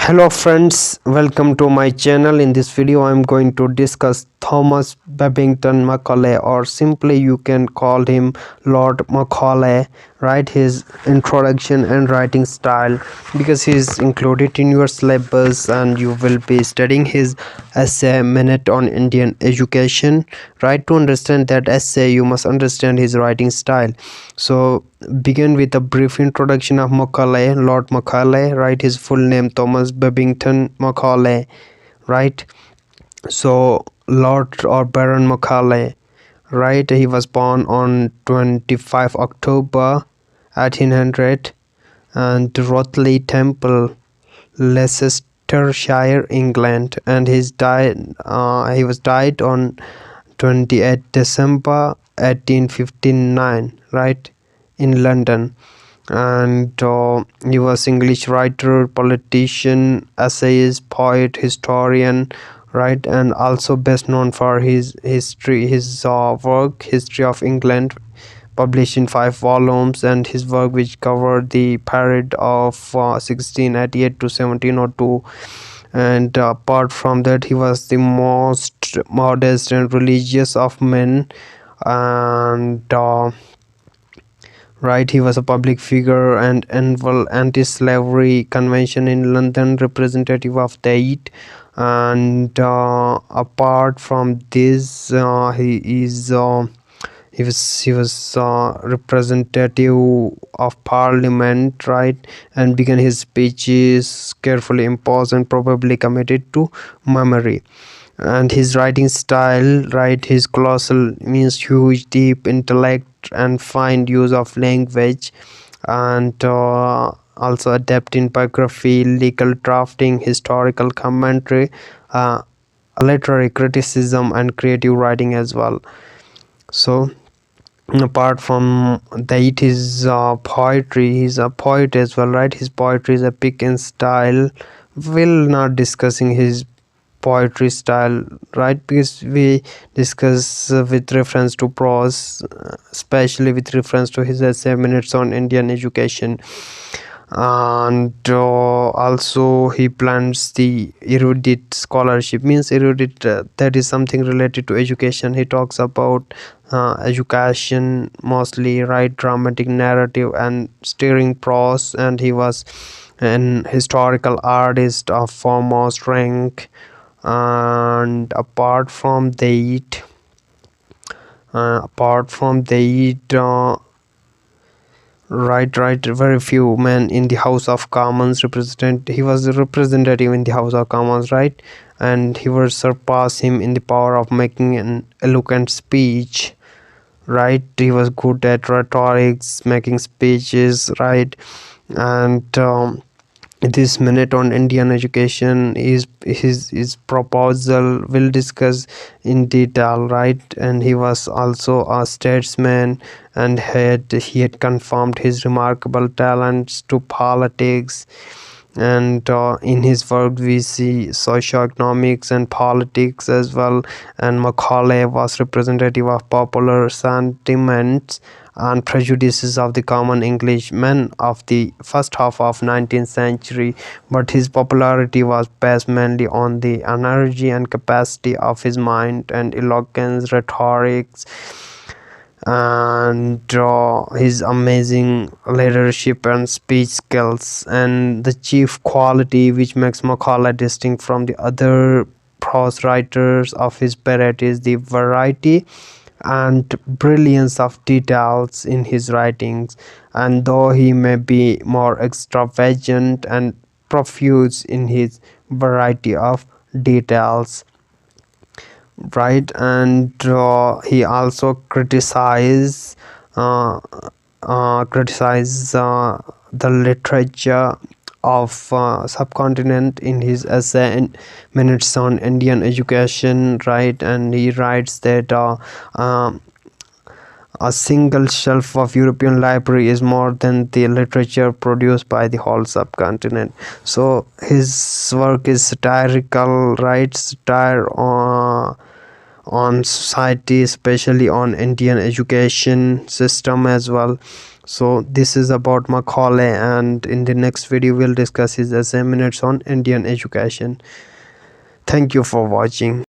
Hello friends, welcome to my channel. In this video I am going to discuss Thomas Babington Macaulay, or simply you can call him Lord Macaulay, right? His introduction and writing style, because he is included in your syllabus and you will be studying his essay Minute on Indian Education, right? To understand that essay you must understand his writing style. So begin with a brief introduction of Macaulay, Lord Macaulay, right? His full name Thomas Babington Macaulay, right? So Lord or Baron Macaulay, right? He was born on 25 October 1800 and Rothley Temple, Leicestershire, England, and he was died on 28 December 1859, right, in London. And he was English writer, politician, essayist, poet, historian, right, and also best known for his work History of England, published in 5 volumes, and his work which covered the period of 1688 to 1702. And apart from that, he was the most modest and religious of men. And right, he was a public figure and annual anti-slavery convention in London representative of the eight. And apart from this, he was representative of parliament, right, and began his speeches carefully imposed and probably committed to memory. And his writing style, right, his colossal means huge deep intellect and fine use of language, and also adept in biography, legal drafting, historical commentary, uh, literary criticism, and creative writing as well. So apart from that, his poetry, he's a poet as well, right? His poetry is epic in style. We'll not discussing his poetry style, right, because we discuss with reference to prose, especially with reference to his essay Minutes on Indian Education. And also he plans the erudite scholarship, means erudite, that is something related to education. He talks about education mostly, right, dramatic narrative and stirring prose. And he was an historical artist of foremost rank. And apart from that, right, very few men in the House of Commons represent. He was a representative in the House of Commons, right, and he will surpass him in the power of making an eloquent speech, right. He was good at rhetorics, making speeches, right. And this Minute on Indian Education is his proposal will discuss in detail, right. And he was also a statesman, and he had confirmed his remarkable talents to politics. And in his work we see socioeconomics and politics as well. And Macaulay was representative of popular sentiments and prejudices of the common Englishmen of the first half of 19th century, but his popularity was based mainly on the energy and capacity of his mind and eloquence, rhetorics, and his amazing leadership and speech skills. And the chief quality which makes Macaulay distinct from the other prose writers of his period is the variety and brilliance of details in his writings. And though he may be more extravagant and profuse in his variety of details, right. And he also criticize the literature of subcontinent in his essay in Minutes on Indian Education, right. And he writes that a single shelf of European library is more than the literature produced by the whole subcontinent. So his work is satirical, right, satire on society, especially on Indian education system as well. So this is about Macaulay, and in the next video we'll discuss his essay minutes on Indian education. Thank you for watching.